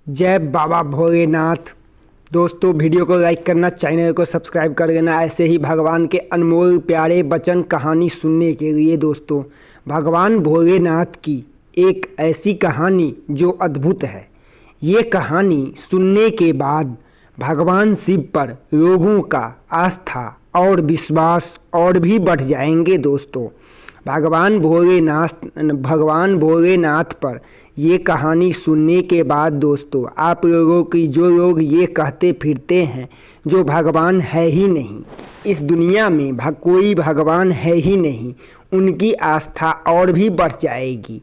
जय बाबा भोलेनाथ। दोस्तों, वीडियो को लाइक करना, चैनल को सब्सक्राइब कर लेना ऐसे ही भगवान के अनमोल प्यारे वचन कहानी सुनने के लिए। दोस्तों, भगवान भोलेनाथ की एक ऐसी कहानी जो अद्भुत है। ये कहानी सुनने के बाद भगवान शिव पर लोगों का आस्था और विश्वास और भी बढ़ जाएंगे। दोस्तों, भगवान भोलेनाथ पर ये कहानी सुनने के बाद दोस्तों, आप लोगों की जो लोग ये कहते फिरते हैं जो भगवान है ही नहीं, इस दुनिया में कोई भगवान है ही नहीं, उनकी आस्था और भी बढ़ जाएगी।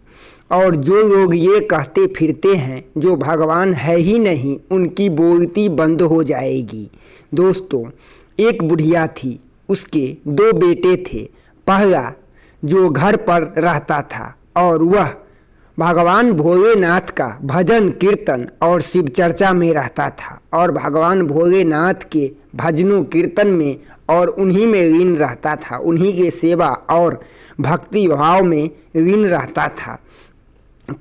और जो लोग ये कहते फिरते हैं जो भगवान है ही नहीं, उनकी बोलती बंद हो जाएगी। दोस्तों, एक बुढ़िया थी, उसके 2 बेटे थे। पहला जो घर पर रहता था और वह भगवान भोलेनाथ का भजन कीर्तन और शिव चर्चा में रहता था और भगवान भोलेनाथ के भजनों कीर्तन में और उन्हीं में लीन रहता था, उन्हीं के सेवा और भक्ति भाव में लीन रहता था।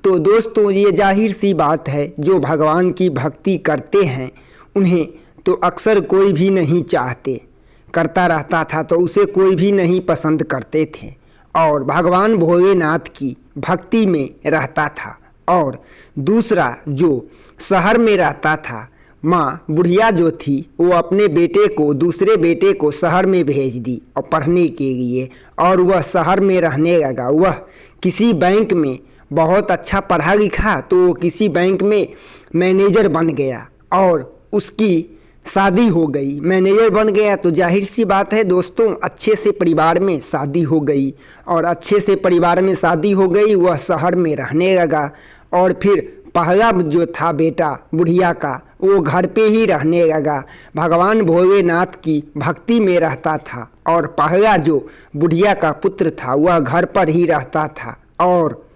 तो दोस्तों, ये जाहिर सी बात है, जो भगवान की भक्ति करते हैं उन्हें तो अक्सर कोई भी नहीं चाहते, करता रहता था तो उसे कोई भी नहीं पसंद करते थे और भगवान भोलेनाथ की भक्ति में रहता था। और दूसरा जो शहर में रहता था, माँ बुढ़िया जो थी, वो अपने दूसरे बेटे को शहर में भेज दी और पढ़ने के लिए, और वह शहर में रहने लगा। वह किसी बैंक में बहुत अच्छा पढ़ा लिखा, तो वो किसी बैंक में मैनेजर बन गया और उसकी शादी हो गई। मैनेजर बन गया तो जाहिर सी बात है दोस्तों, अच्छे से परिवार में शादी हो गई और अच्छे से परिवार में शादी हो गई, वह शहर में रहने लगा। और फिर पहला जो था बेटा बुढ़िया का, वो घर पे ही रहने लगा, भगवान भोलेनाथ की भक्ति में रहता था। और पहला जो बुढ़िया का पुत्र था, वह घर पर ही रहता था और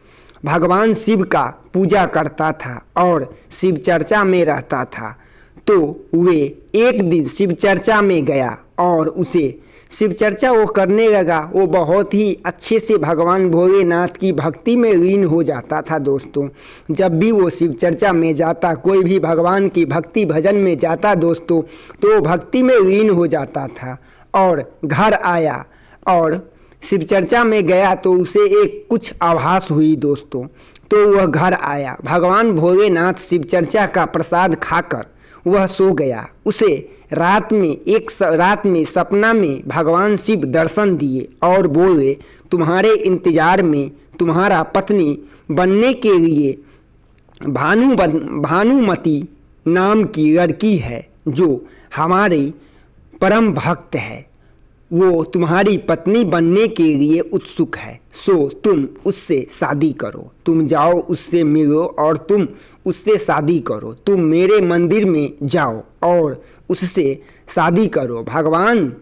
भगवान शिव का पूजा करता था और शिव चर्चा में रहता था। तो वे एक दिन शिव चर्चा में गया और उसे शिव चर्चा वो करने लगा। वो बहुत ही अच्छे से भगवान भोलेनाथ की भक्ति में लीन हो जाता था। दोस्तों, जब भी वो शिव चर्चा में जाता, कोई भी भगवान की भक्ति भजन में जाता दोस्तों, तो वो भक्ति में लीन हो जाता था। और घर आया और शिव चर्चा में गया तो उसे एक कुछ आभास हुई दोस्तों। तो वह घर आया, भगवान भोलेनाथ शिव चर्चा का प्रसाद खाकर वह सो गया। उसे रात में सपना में भगवान शिव दर्शन दिए और बोले, तुम्हारे इंतजार में तुम्हारा पत्नी बनने के लिए भानुमति नाम की लड़की है जो हमारी परम भक्त है, वो तुम्हारी पत्नी बनने के लिए उत्सुक है। सो तुम उससे शादी करो, तुम जाओ उससे मिलो और तुम उससे शादी करो। तुम मेरे मंदिर में जाओ और उससे शादी करो। भगवान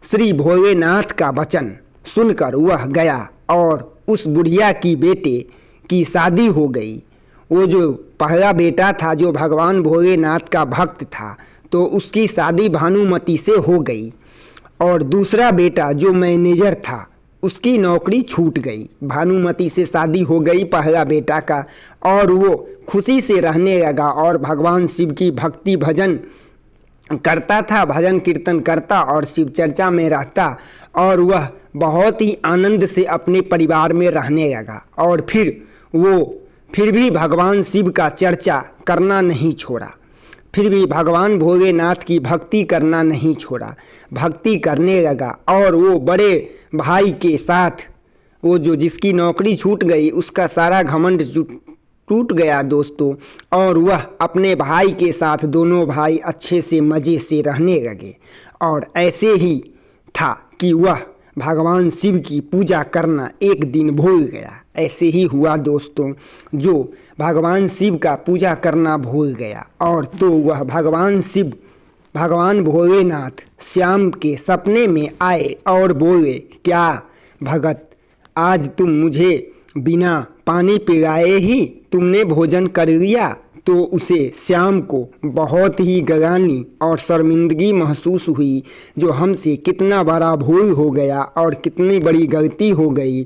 श्री भोलेनाथ का वचन सुनकर वह गया और उस बुढ़िया की बेटे की शादी हो गई। वो जो पहला बेटा था जो भगवान भोलेनाथ का भक्त था, तो उसकी शादी भानुमति से हो गई। और दूसरा बेटा जो मैनेजर था, उसकी नौकरी छूट गई। भानुमति से शादी हो गई पहला बेटा का और वो खुशी से रहने लगा और भगवान शिव की भक्ति भजन करता था, भजन कीर्तन करता और शिव चर्चा में रहता और वह बहुत ही आनंद से अपने परिवार में रहने लगा। और फिर भी भगवान शिव का चर्चा करना नहीं छोड़ा, फिर भी भगवान भोलेनाथ की भक्ति करना नहीं छोड़ा, भक्ति करने लगा। और वो बड़े भाई के साथ, वो जो जिसकी नौकरी छूट गई, उसका सारा घमंड टूट गया दोस्तों, और वह अपने भाई के साथ दोनों भाई अच्छे से मज़े से रहने लगे। और ऐसे ही था कि वह भगवान शिव की पूजा करना एक दिन भूल गया। ऐसे ही हुआ दोस्तों, जो भगवान शिव का पूजा करना भूल गया और तो वह भगवान भोलेनाथ श्याम के सपने में आए और बोले, क्या भगत, आज तुम मुझे बिना पानी पिलाए ही तुमने भोजन कर लिया? तो उसे श्याम को बहुत ही गलानी और शर्मिंदगी महसूस हुई, जो हमसे कितना बड़ा भूल हो गया और कितनी बड़ी गलती हो गई।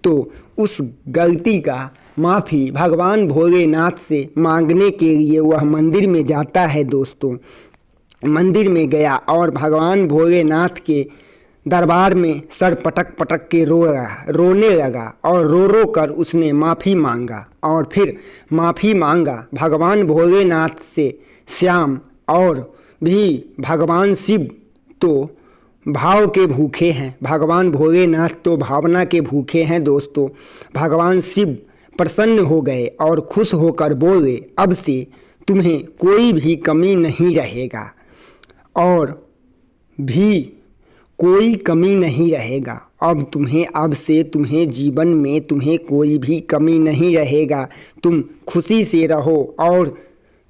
तो उस गलती का माफ़ी भगवान भोलेनाथ से मांगने के लिए वह मंदिर में जाता है दोस्तों। मंदिर में गया और भगवान भोलेनाथ के दरबार में सर पटक पटक के रोने लगा और रो रो कर उसने माफ़ी मांगा और फिर माफ़ी मांगा भगवान भोलेनाथ से। श्याम और भी भगवान शिव तो भाव के भूखे हैं, भगवान भोलेनाथ तो भावना के भूखे हैं दोस्तों। भगवान शिव प्रसन्न हो गए और खुश होकर बोले, अब से तुम्हें कोई भी कमी नहीं रहेगा और भी कोई कमी नहीं रहेगा। अब से तुम्हें जीवन में तुम्हें कोई भी कमी नहीं रहेगा। तुम खुशी से रहो और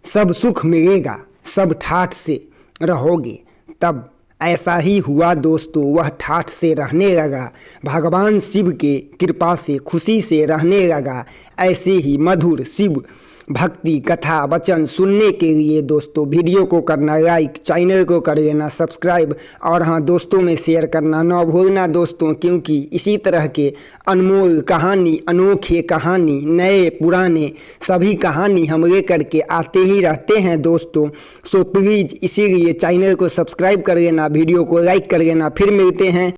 सब सुख मिलेगा, सब ठाठ से रहोगे। तब ऐसा ही हुआ दोस्तों, वह ठाठ से रहने लगा, भगवान शिव के कृपा से खुशी से रहने लगा। ऐसे ही मधुर शिव भक्ति कथा वचन सुनने के लिए दोस्तों वीडियो को करना लाइक, चैनल को कर लेना सब्सक्राइब और हाँ दोस्तों में शेयर करना ना भूलना दोस्तों, क्योंकि इसी तरह के अनमोल कहानी, अनोखे कहानी, नए पुराने सभी कहानी हम लेकर के आते ही रहते हैं दोस्तों। सो प्लीज़ इसीलिए चैनल को सब्सक्राइब कर लेना, वीडियो को लाइक कर लेना। फिर मिलते हैं